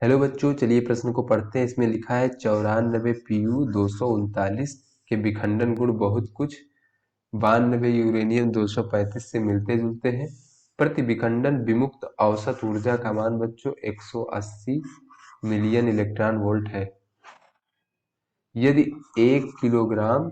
Hello बच्चों, चलिए प्रश्न को पढ़ते हैं। इसमें लिखा है 94 Pu 239 के विखंडन गुण बहुत कुछ 92 यूरेनियम 235 से मिलते जुलते हैं। प्रति विखंडन विमुक्त औसत ऊर्जा का मान बच्चों 180 मिलियन इलेक्ट्रॉन वोल्ट है। यदि 1 किलोग्राम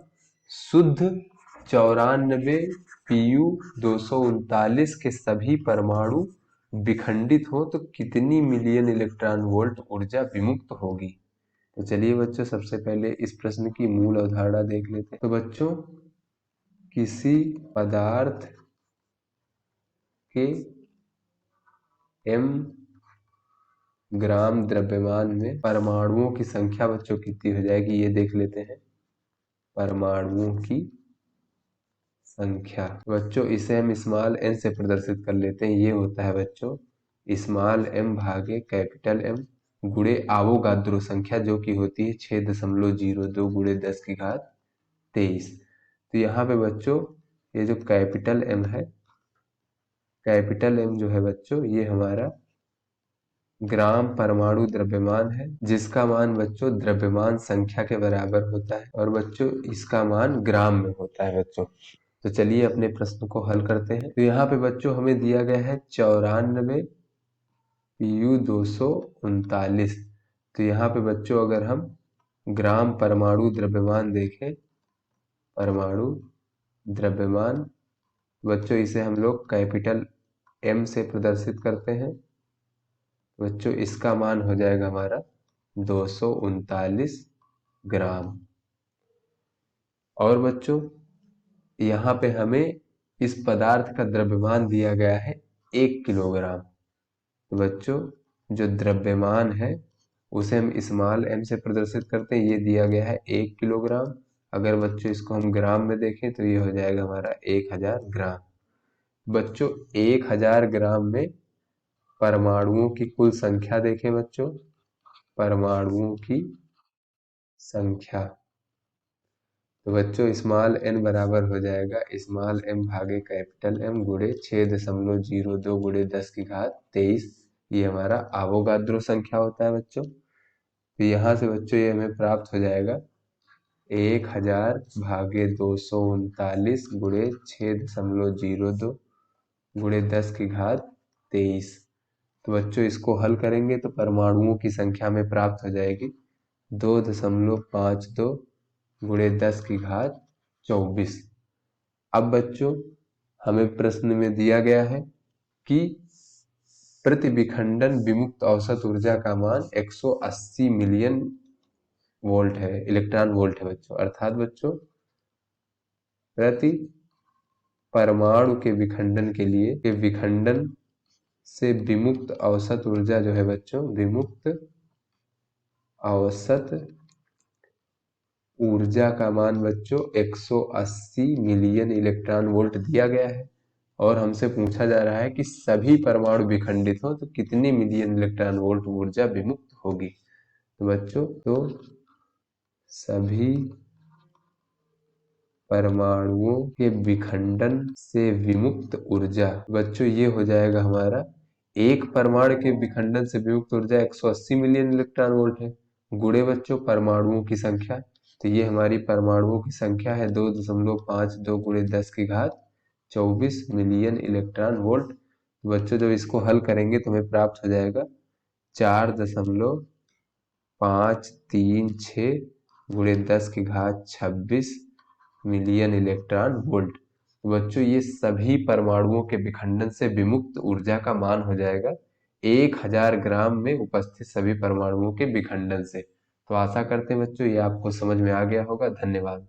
शुद्ध 94 Pu 239 के सभी परमाणु विखंडित हो तो कितनी मिलियन इलेक्ट्रॉन वोल्ट ऊर्जा विमुक्त होगी। तो चलिए बच्चों, सबसे पहले इस प्रश्न की मूल अवधारणा देख लेते हैं। तो बच्चों, किसी पदार्थ के m ग्राम द्रव्यमान में परमाणुओं की संख्या बच्चों कितनी हो जाएगी, ये देख लेते हैं। परमाणुओं की संख्या बच्चों, इसे हम स्मॉल n से प्रदर्शित कर लेते हैं। ये होता है बच्चों स्मॉल m भागे कैपिटल M गुणे आवोगाद्रो संख्या, जो कि होती है 6.02 गुणे 10 की घात 23। तो यहाँ पे बच्चों ये जो कैपिटल M है, कैपिटल M जो है बच्चों, ये हमारा ग्राम परमाणु द्रव्यमान है, जिसका मान बच्चों द्रव्यमान संख्या के बराबर होता है और बच्चों इसका मान ग्राम में होता है बच्चों। तो चलिए अपने प्रश्न को हल करते हैं। तो यहाँ पे बच्चों हमें दिया गया है 94 Pu 239। तो यहाँ पे बच्चों अगर हम ग्राम परमाणु द्रव्यमान देखें, परमाणु द्रव्यमान बच्चों, इसे हम लोग कैपिटल M से प्रदर्शित करते हैं। बच्चों इसका मान हो जाएगा हमारा 239 ग्राम। और बच्चों यहाँ पे हमें इस पदार्थ का द्रव्यमान दिया गया है 1 किलोग्राम। तो बच्चों जो द्रव्यमान है उसे हम स्मॉल m से प्रदर्शित करते हैं। ये दिया गया है 1 किलोग्राम। अगर बच्चों इसको हम ग्राम में देखें तो ये हो जाएगा हमारा 1000 ग्राम। बच्चों 1000 ग्राम में परमाणुओं की कुल संख्या देखें बच्चों, परमाणुओं की संख्या। तो बच्चों स्मॉल n बराबर हो जाएगा स्मॉल m भागे कैपिटल M गुणे 6.02 गुणे 10 की घात 23। ये हमारा आवोगाद्रो संख्या होता है बच्चों। तो यहाँ से बच्चों ये हमें प्राप्त हो जाएगा 1000 भागे 239 गुणे 6.02 गुणे 10 की घात 23। तो बच्चों इसको हल करेंगे तो परमाणुओं की संख्या में प्राप्त हो जाएगी 2.52 गुणे 10 की घात 24। अब बच्चों हमें प्रश्न में दिया गया है कि प्रति विखंडन विमुक्त औसत ऊर्जा का मान 180 मिलियन वोल्ट है, इलेक्ट्रॉन वोल्ट है बच्चों। अर्थात बच्चों प्रति परमाणु के विखंडन के लिए के विखंडन से विमुक्त औसत ऊर्जा जो है बच्चों, विमुक्त औसत ऊर्जा का मान बच्चों 180 मिलियन इलेक्ट्रॉन वोल्ट दिया गया है। और हमसे पूछा जा रहा है कि सभी परमाणु विखंडित हो तो कितनी मिलियन इलेक्ट्रॉन वोल्ट ऊर्जा विमुक्त होगी। तो बच्चों तो सभी परमाणुओं के विखंडन से विमुक्त ऊर्जा बच्चों ये हो जाएगा हमारा, एक परमाणु के विखंडन से विमुक्त ऊर्जा 180 मिलियन इलेक्ट्रॉन वोल्ट है गुणे बच्चों परमाणुओं की संख्या। तो ये हमारी परमाणुओं की संख्या है 2.52 गुणे 10 की घात 24 मिलियन इलेक्ट्रॉन वोल्ट। बच्चों जब इसको हल करेंगे तो हमें प्राप्त हो जाएगा 4.536 गुणे 10 की घात 26 मिलियन इलेक्ट्रॉन वोल्ट। बच्चों ये सभी परमाणुओं के विखंडन से विमुक्त ऊर्जा का मान हो जाएगा 1000 ग्राम में उपस्थित सभी परमाणुओं के विखंडन से। तो आशा करते हैं बच्चों ये आपको समझ में आ गया होगा। धन्यवाद।